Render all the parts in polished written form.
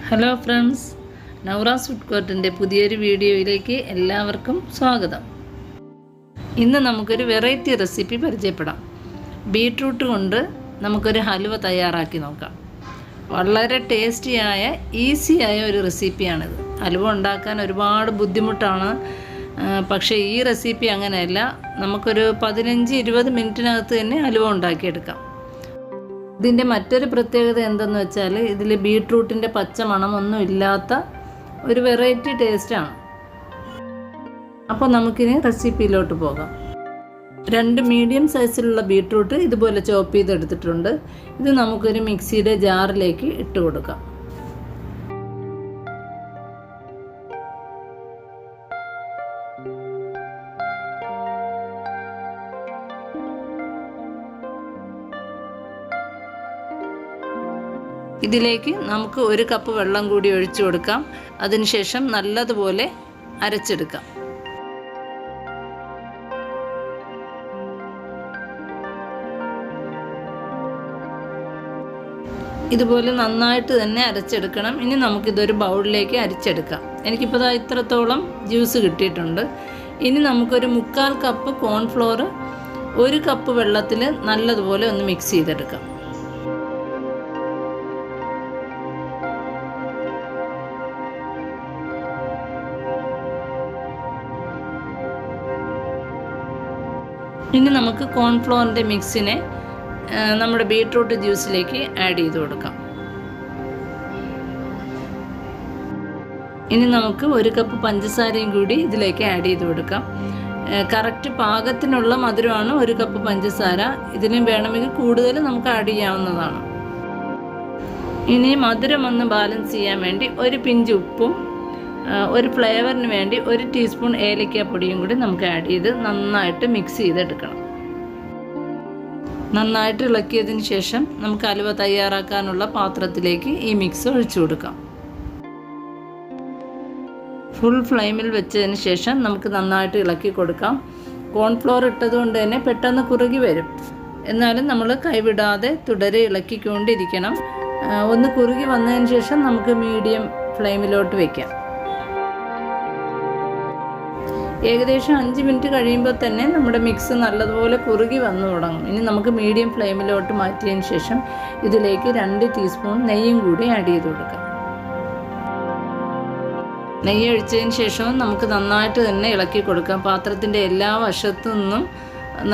Hello friends, നൗറാസ് food കോർട്ടിൻ്റെ പുതിയൊരു വീഡിയോയിലേക്ക് എല്ലാവർക്കും സ്വാഗതം. ഇന്ന് നമുക്കൊരു വെറൈറ്റി റെസിപ്പി പരിചയപ്പെടാം. ബീട്രൂട്ട് കൊണ്ട് നമുക്കൊരു ഹൽവ തയ്യാറാക്കി നോക്കാം. വളരെ ടേസ്റ്റിയായ ഈസിയായ ഒരു റെസിപ്പിയാണിത്. ഹൽവ ഉണ്ടാക്കാൻ ഒരുപാട് ബുദ്ധിമുട്ടാണ്. പക്ഷേ ഈ റെസിപ്പി അങ്ങനെയല്ല. നമുക്കൊരു 15-20 മിനിറ്റിനകത്ത് തന്നെ ഹൽവ ഉണ്ടാക്കിയെടുക്കാം. ഇതിൻ്റെ മറ്റൊരു പ്രത്യേകത എന്തെന്ന് വെച്ചാൽ ഇതിൽ ബീട്രൂട്ടിൻ്റെ പച്ച മണമൊന്നും ഇല്ലാത്ത ഒരു വെറൈറ്റി ടേസ്റ്റാണ്. അപ്പോൾ നമുക്കിനി റെസിപ്പിയിലോട്ട് പോകാം. 2 മീഡിയം സൈസിലുള്ള ബീട്രൂട്ട് ഇതുപോലെ ചോപ്പ് ചെയ്തെടുത്തിട്ടുണ്ട്. ഇത് നമുക്കൊരു മിക്സിയുടെ ജാറിലേക്ക് ഇട്ട് കൊടുക്കാം. ഇതിലേക്ക് നമുക്ക് 1 കപ്പ് വെള്ളം കൂടി ഒഴിച്ചു കൊടുക്കാം. അതിനുശേഷം നല്ലതുപോലെ അരച്ചെടുക്കാം. ഇതുപോലെ നന്നായിട്ട് തന്നെ അരച്ചെടുക്കണം. ഇനി നമുക്കിതൊരു ബൗളിലേക്ക് അരിച്ചെടുക്കാം. എനിക്കിപ്പോൾ ഇത്രത്തോളം ജ്യൂസ് കിട്ടിയിട്ടുണ്ട്. ഇനി നമുക്കൊരു 3/4 കപ്പ് കോൺഫ്ലോർ 1 കപ്പ് വെള്ളത്തിൽ നല്ലതുപോലെ ഒന്ന് മിക്സ് ചെയ്തെടുക്കാം. ഇനി നമുക്ക് കോൺഫ്ലോറിൻ്റെ മിക്സിനെ നമ്മുടെ ബീട്രൂട്ട് ജ്യൂസിലേക്ക് ആഡ് ചെയ്ത് കൊടുക്കാം. ഇനി നമുക്ക് 1 കപ്പ് പഞ്ചസാരയും കൂടി ഇതിലേക്ക് ആഡ് ചെയ്ത് കൊടുക്കാം. കറക്റ്റ് പാകത്തിനുള്ള മധുരമാണ് 1 കപ്പ് പഞ്ചസാര. ഇതിനും വേണമെങ്കിൽ കൂടുതൽ നമുക്ക് ആഡ് ചെയ്യാവുന്നതാണ്. ഇനി മധുരം ഒന്ന് ബാലൻസ് ചെയ്യാൻ വേണ്ടി 1 പിഞ്ച് ഉപ്പും ഒരു ഫ്ലേവറിന് വേണ്ടി 1 ടീസ്പൂൺ ഏലക്ക പൊടിയും കൂടി നമുക്ക് ആഡ് ചെയ്ത് നന്നായിട്ട് മിക്സ് ചെയ്തെടുക്കണം. നന്നായിട്ട് ഇളക്കിയതിന് ശേഷം നമുക്ക് ഹൽവ തയ്യാറാക്കാനുള്ള പാത്രത്തിലേക്ക് ഈ മിക്സ് ഒഴിച്ചു കൊടുക്കാം. ഫുൾ ഫ്ലെയിമിൽ വെച്ചതിന് ശേഷം നമുക്ക് നന്നായിട്ട് ഇളക്കി കൊടുക്കാം. കോൺഫ്ലോർ ഇട്ടതുകൊണ്ട് തന്നെ പെട്ടെന്ന് കുറുകി വരും. എന്നാലും നമ്മൾ കൈവിടാതെ തുടരെ ഇളക്കിക്കൊണ്ടിരിക്കണം. ഒന്ന് കുറുകി വന്നതിന് ശേഷം നമുക്ക് മീഡിയം ഫ്ലെയിമിലോട്ട് വയ്ക്കാം. ഏകദേശം 5 മിനിറ്റ് കഴിയുമ്പോൾ തന്നെ നമ്മുടെ മിക്സ് നല്ലതുപോലെ കുറുകി വന്നു തുടങ്ങും. ഇനി നമുക്ക് മീഡിയം ഫ്ലെയിമിലോട്ട് മാറ്റിയതിന് ശേഷം ഇതിലേക്ക് 2 ടീസ്പൂൺ നെയ്യും കൂടി ആഡ് ചെയ്ത് കൊടുക്കാം. നെയ്യ് ഒഴിച്ചതിന് ശേഷവും നമുക്ക് നന്നായിട്ട് തന്നെ ഇളക്കി കൊടുക്കാം. പാത്രത്തിൻ്റെ എല്ലാ വശത്തു നിന്നും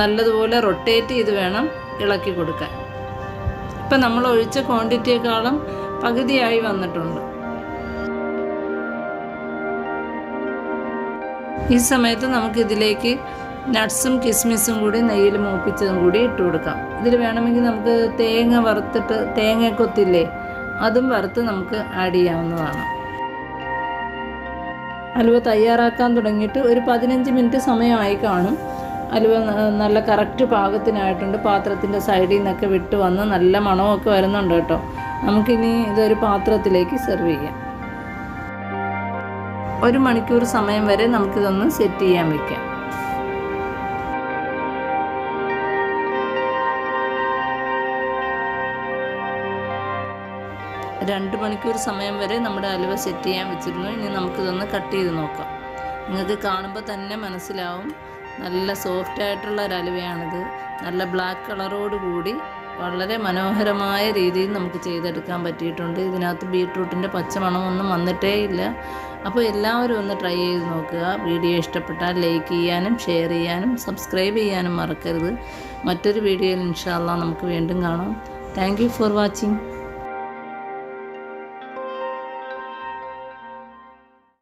നല്ലതുപോലെ റൊട്ടേറ്റ് ചെയ്ത് വേണം ഇളക്കി കൊടുക്കാൻ. ഇപ്പം നമ്മൾ ഒഴിച്ച ക്വാണ്ടിറ്റിയേക്കാളും പകുതിയായി വന്നിട്ടുണ്ട്. ഈ സമയത്ത് നമുക്കിതിലേക്ക് നട്ട്സും കിസ്മിസും കൂടി നെയ്യിൽ മൂപ്പിച്ചതും കൂടി ഇട്ട് കൊടുക്കാം. ഇതിൽ വേണമെങ്കിൽ നമുക്ക് തേങ്ങ വറുത്തിട്ട് തേങ്ങക്കൊത്തില്ലേ, അതും വറുത്ത് നമുക്ക് ആഡ് ചെയ്യാവുന്നതാണ്. ഹൽവ തയ്യാറാക്കാൻ തുടങ്ങിയിട്ട് ഒരു 15 മിനിറ്റ് സമയമായി കാണും. ഹൽവ നല്ല കറക്റ്റ് പാകത്തിനായിട്ടുണ്ട്. പാത്രത്തിൻ്റെ സൈഡിൽ നിന്നൊക്കെ വിട്ട് വന്ന് നല്ല മണമൊക്കെ വരുന്നുണ്ട് കേട്ടോ. നമുക്കിനി ഇതൊരു പാത്രത്തിലേക്ക് സെർവ് ചെയ്യാം. 1 മണിക്കൂർ സമയം വരെ നമുക്കിതൊന്ന് സെറ്റ് ചെയ്യാൻ വയ്ക്കാം. 2 മണിക്കൂർ സമയം വരെ നമ്മുടെ ഹൽവ സെറ്റ് ചെയ്യാൻ വെച്ചിരുന്നു. ഇനി നമുക്കിതൊന്ന് കട്ട് ചെയ്ത് നോക്കാം. നിങ്ങൾക്ക് കാണുമ്പോൾ തന്നെ മനസ്സിലാവും നല്ല സോഫ്റ്റ് ആയിട്ടുള്ള ഒരു ഹൽവയാണിത്. നല്ല ബ്ലാക്ക് കളറോട് കൂടി വളരെ മനോഹരമായ രീതിയിൽ നമുക്ക് ചെയ്തെടുക്കാൻ പറ്റിയിട്ടുണ്ട്. ഇതിനകത്ത് ബീട്രൂട്ടിൻ്റെ പച്ചമണമൊന്നും വന്നിട്ടേ ഇല്ല. അപ്പോൾ എല്ലാവരും ഒന്ന് ട്രൈ ചെയ്ത് നോക്കുക. വീഡിയോ ഇഷ്ടപ്പെട്ടാൽ ലൈക്ക് ചെയ്യാനും ഷെയർ ചെയ്യാനും സബ്സ്ക്രൈബ് ചെയ്യാനും മറക്കരുത്. മറ്റൊരു വീഡിയോയിൽ ഇൻഷാ അല്ലാഹ് നമുക്ക് വീണ്ടും കാണാം. Thank you for watching.